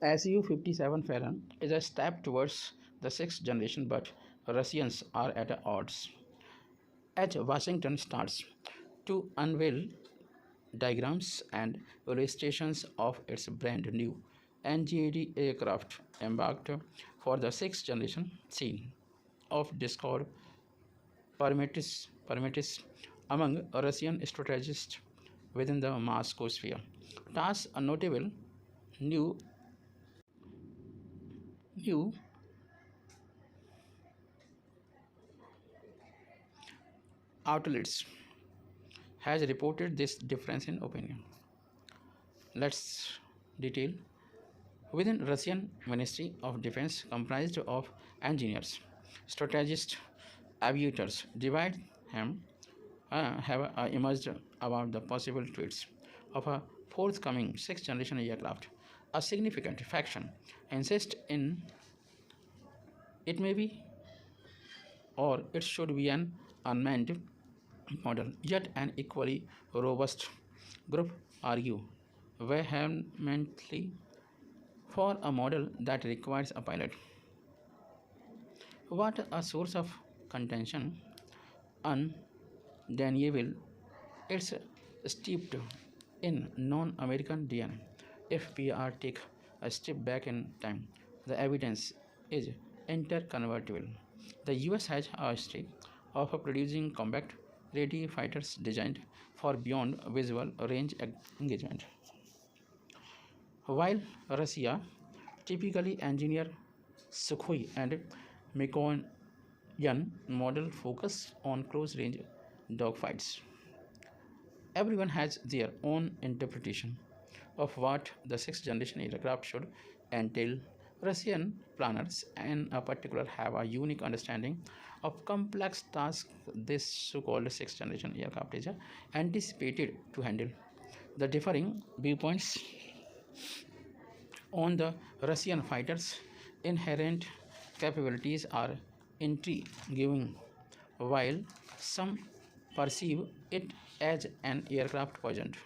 Su-57 Pharaon is a step towards the sixth generation, but Russians are at odds. As Washington starts to unveil diagrams and illustrations of its brand new NGAD aircraft embarked for the sixth generation scene of discord permits among Russian strategists within the Moscow sphere. Thus, a notable new new outlets has reported this difference in opinion. Let's detail. Within Russian Ministry of Defense, comprised of engineers, strategists, aviators, divide him have emerged about the possible threats of a forthcoming sixth generation aircraft. A significant faction insists in it may be or it should be an unmanned model, yet an equally robust group argue vehemently for a model that requires a pilot. What a source of contention, undeniable. It's steeped in non-American DNA. If we are take a step back in time, the evidence is interconvertible. The US has a history of producing combat ready fighters designed for beyond visual range engagement, while Russia typically engineer Sukhoi and Mikoyan model focus on close range dogfights. Everyone has their own interpretation of what the sixth generation aircraft should entail. Russian planners, in particular, have a unique understanding of complex tasks this so called sixth generation aircraft is anticipated to handle. The differing viewpoints on the Russian fighters' inherent capabilities are intriguing, while some perceive it as an aircraft poisoned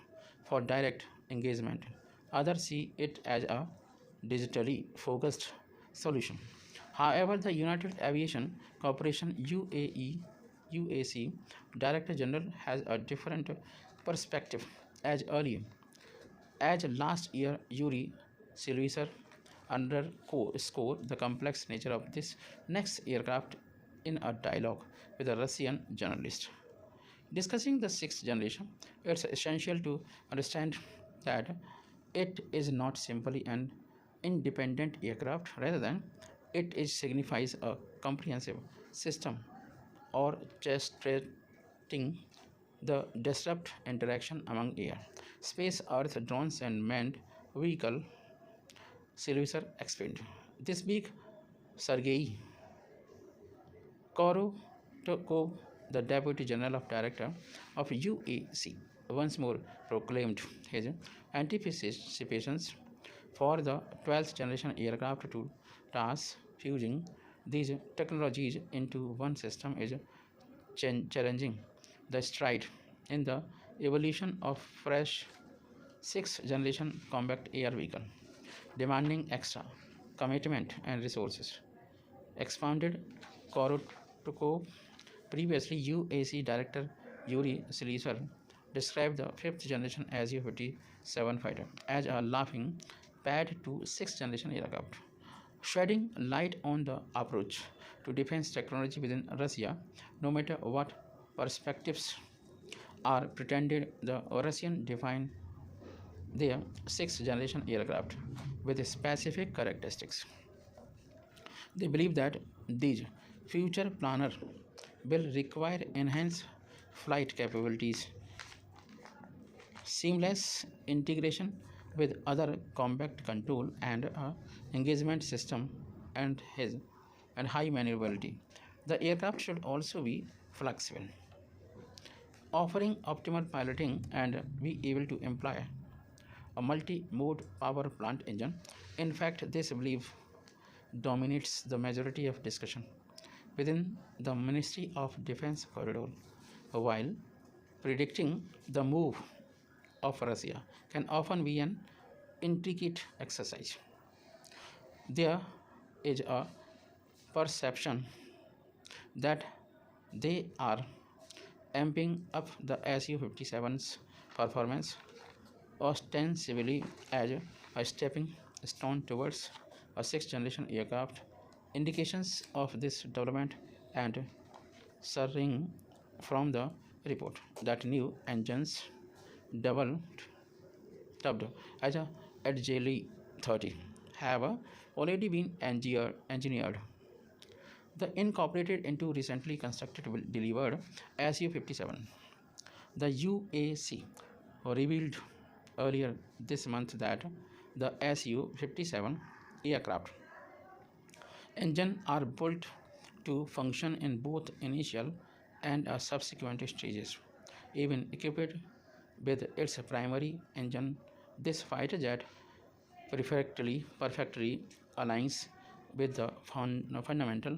for direct engagement. Others see it as a digitally focused solution. However, the United Aviation Corporation UAC Director General has a different perspective. As last year, Yuri Silicer underscored the complex nature of this next aircraft in a dialogue with a Russian journalist. Discussing the sixth generation, it's essential to understand that it is not simply an independent aircraft, rather than it is signifies a comprehensive system orchestrating the disrupt interaction among air, space, earth, drones, and manned vehicle. Silicer explained. This week, Sergei Korotokov, the Deputy General of Director of UAC, once more proclaimed his anticipations for the 12th generation aircraft to task fusing these technologies into one system is challenging the stride in the evolution of fresh sixth generation combat air vehicle, demanding extra commitment and resources. Expounded Korotokov, previously UAC Director Yuri Silicer, described the fifth generation Su-57 fighter as a laughing pad to sixth generation aircraft, shedding light on the approach to defense technology within Russia. No matter what perspectives are pretended, the Russian define their sixth generation aircraft with specific characteristics. They believe that these future planner will require enhanced flight capabilities, seamless integration with other combat control and engagement system, and high maneuverability. The aircraft should also be flexible, offering optimal piloting and be able to employ a multi-mode power plant engine. In fact, this belief dominates the majority of discussion within the Ministry of Defense corridor, while predicting the move of Russia can often be an intricate exercise. There is a perception that they are amping up the Su-57's performance, ostensibly as a stepping stone towards a sixth generation aircraft. Indications of this development and surging from the report that new engines double dubbed as a Adjeli 30 have already been engineered. The incorporated into recently constructed delivered Su-57. The UAC revealed earlier this month that the Su-57 aircraft engines are built to function in both initial and subsequent stages. Even equipped with its primary engine, this fighter jet perfectly aligns with the fundamental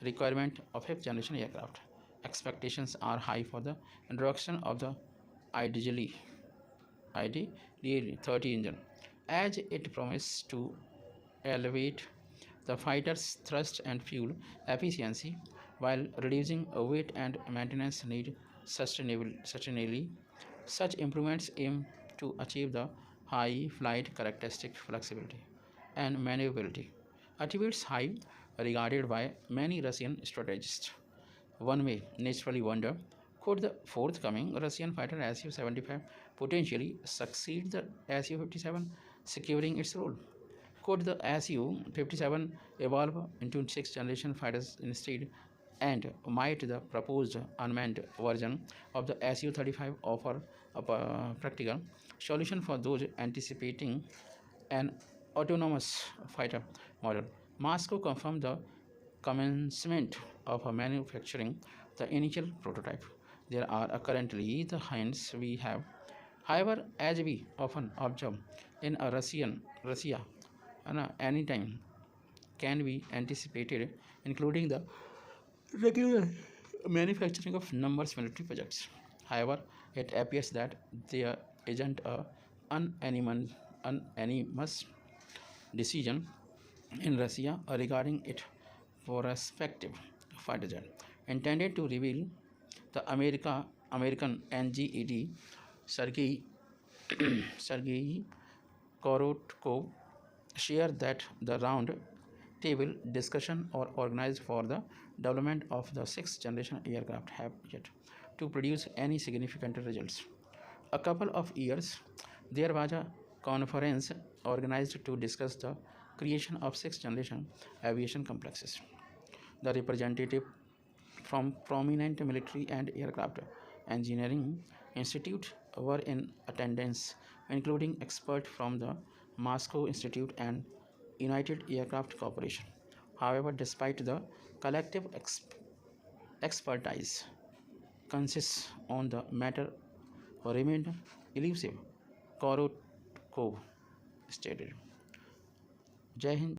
requirement of fifth generation aircraft. Expectations are high for the introduction of the ideally ID 30 engine, as it promises to elevate the fighter's thrust and fuel efficiency while reducing weight and maintenance need sustainably. Such improvements aim to achieve the high flight characteristic flexibility and maneuverability, attributes high regarded by many Russian strategists. One may naturally wonder, could the forthcoming Russian fighter Su-75 potentially succeed the Su-57, securing its role? Could the Su-57 evolve into sixth generation fighters instead? And might the proposed unmanned version of the Su-35 offer a practical solution for those anticipating an autonomous fighter model? Moscow confirmed the commencement of manufacturing the initial prototype. There are currently the hints we have. However, as we often observe in Russia, anytime can be anticipated, including the regular manufacturing of numerous military projects. However, it appears that there isn't a unanimous decision in Russia regarding its prospective fighter jet, intended to reveal the American NGED Sergei Sergei Korotkov shared that the round table discussion or organized for the development of the sixth generation aircraft have yet to produce any significant results. A couple of years, there was a conference organized to discuss the creation of sixth generation aviation complexes. The representative from prominent military and aircraft engineering institute were in attendance, including experts from the Moscow Institute and United Aircraft Corporation. However, despite the collective expertise, consensus on the matter remained elusive. Korotkov stated. Jai Hind.